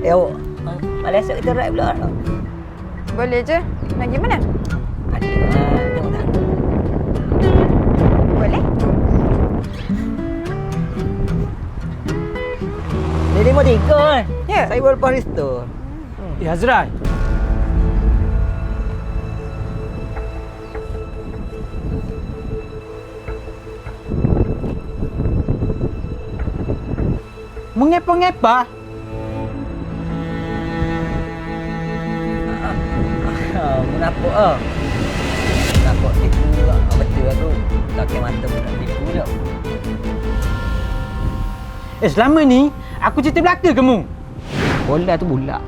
Awak Malaysia kita ride pula. Boleh je. Nak pergi mana? Tengok tak? Boleh. Ni 53 kan? Ya. Saya baru lepas resto. Azrai. Mengapa-ngapa? Menapuk ah. Menapuk tipu lah. Betul aku. Kaki mata budak tipu je. Selama ni aku cerita belaka kamu. Bola tu bola.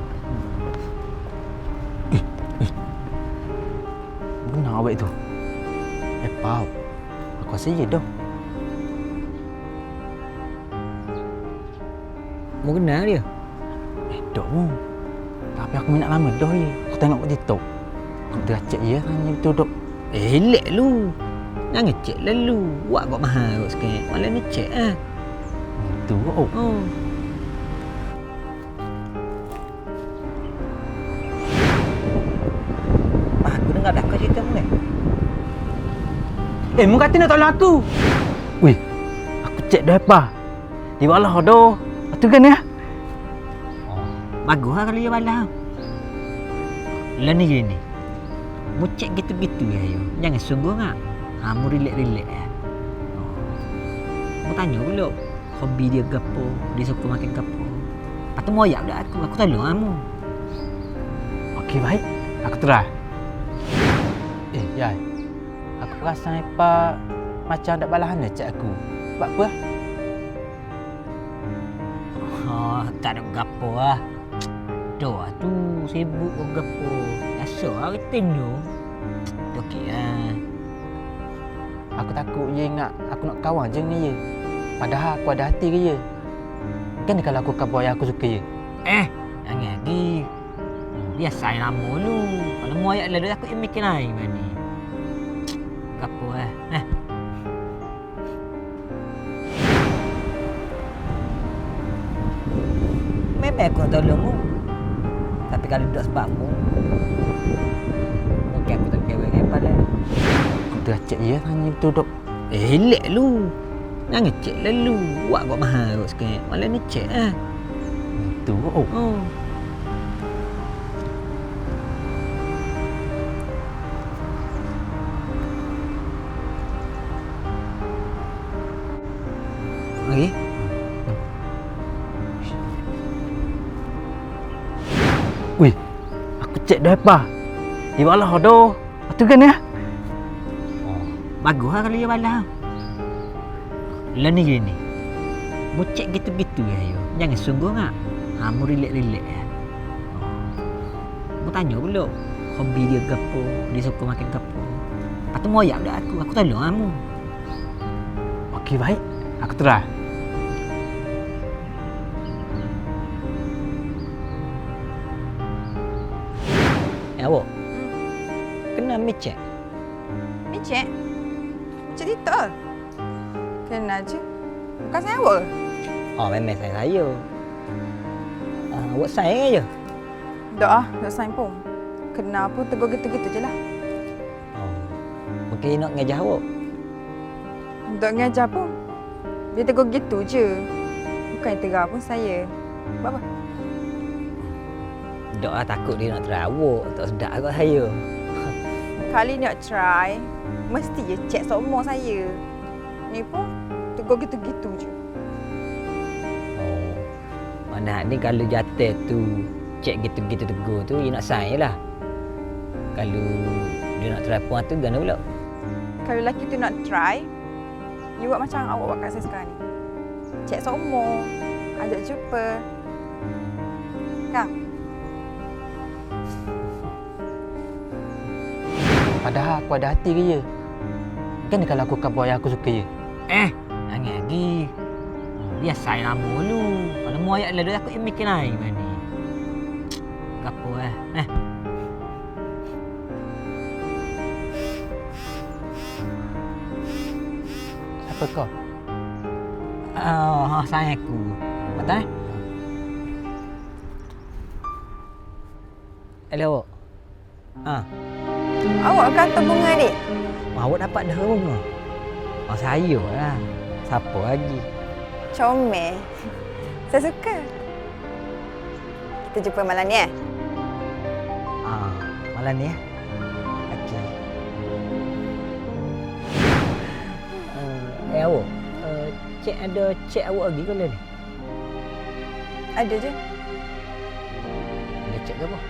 Benar awak tu. Pau. Aku rasa ya dah. Mu kenal dia? Dah mu. Tapi aku minat lama dah ye. Aku tengok kat TikTok. Aku teracak je tanya betul dok. Elek lu. Jangan cek lalu. Buat kau mahal kot sikit. Malah ni cek ah. Tu oh. Aku dengar dah kau cerita mu ni. Mu kata nak tolong aku. Weh, aku cek dah apa? Di bawah dah. Betul kan ya? Bagus lah kalau dia balas. Lah ni gini. Mu cek gitu-gitu ya yo. Jangan sungguh ngak. Mu relax-relax ya. Mu tanya pula. Hobi dia gapo? Dia suka makan gapo? Patut moyak dak aku. Aku tolong kamu. Okey baik. Aku try. Yai. Aku perasan apa macam tak balahan dah cak aku. Sebab apa? Tak ada gapo lah. Doa tu sibuk kau gapo. Biasa lah rutin tu. Okey lah. Aku takut je ingat aku nak kawan je dengan dia. Padahal aku ada hati ke dia. Kan kalau aku kawan yang aku suka dia. Jangan lagi. Biasa lama dulu. Kalau mu ayat lalu aku mikir lain mana. Gapo lah. Memang aku nak tolong mu. Tapi kalau duduk sebab mu, mungkin aku tak kira apa lah. Aku teracak je tanya betul dok. Elek lu. Jangan cek lalu. Buat kau mahal kot sikit. Malah ni cek ah. Tu oh. Okey. Weh, aku cek dah apa? Di bawah dah. Betul kan ya? Bagus lah kalau dia balas. Lah ni gini. Mu cek gitu-gitu ya yo. Jangan sungguh ngak. Mu relax-relax ya. Mu tanya pula. Hobi dia gapo? Dia suka makan gapo? Patut moyak dak aku. Aku tolong kamu. Okey baik. Aku try. Awak. Kenal Micek? Micek? Macam itu? Kenal je. Bukan saya awak ke? Memang saya. Awak sayang aja. Tak sayang pun. Kenal pun tegur gitu-gitu je lah. Mungkin nak ngajak awak. Tak ngajar pun. Dia tegur gitu je. Bukan tegar pun saya. Buat apa? Tak lah takut dia nak try awak. Tak sedap kot saya. Kali nak try, mesti je cek semua saya. Ni pun tegur gitu-gitu je. Mana ni kalau jatuh tu cek gitu-gitu tegur tu, dia nak sign lah. Kalau dia nak try puan tu, gana pula. Kalau lelaki tu nak try, you buat macam awak buat kat saya sekarang ni. Cek semua, ajak jumpa. Kang? Padahal aku ada hati ke dia. Kan kalau aku kawan yang aku suka dia. Jangan lagi. Biasa lama dulu. Kalau mu ayat lalu aku mikir lain mana. Gapo lah. Siapa kau? Sayang aku. Betul Hello. Awak kata bunga adik? Awak dapat dah bunga. Saya lah. Siapa lagi? Comel. Saya suka. Kita jumpa malam ni Malam ni ya. Okey. Awak. Cik ada cik awak lagi ke ni? Ada je. Ada cik ke apa?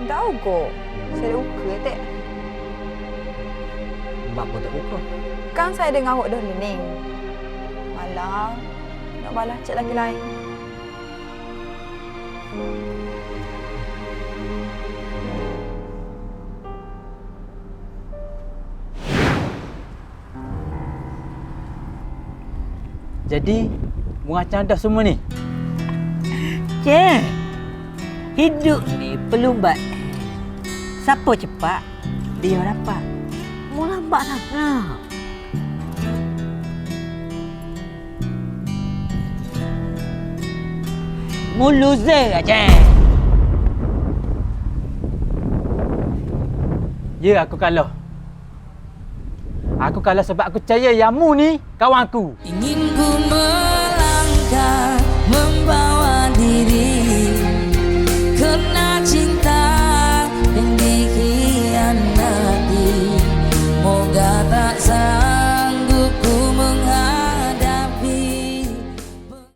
Tahu kok. Saya ada uka tak? Bab apa tak buka? Kan saya dengan awak dah lening. Malam. Nak balas cik lagi lain. Jadi, mengacang dah semua ni. Cik. Hidup ni pelumbat. Siapa cepat, dia dapat. Mu lambat sangat. Mu loser aja. Ya, aku kalah. Aku kalah sebab aku percaya yang mu ni kawan aku. Ingin ku melangkah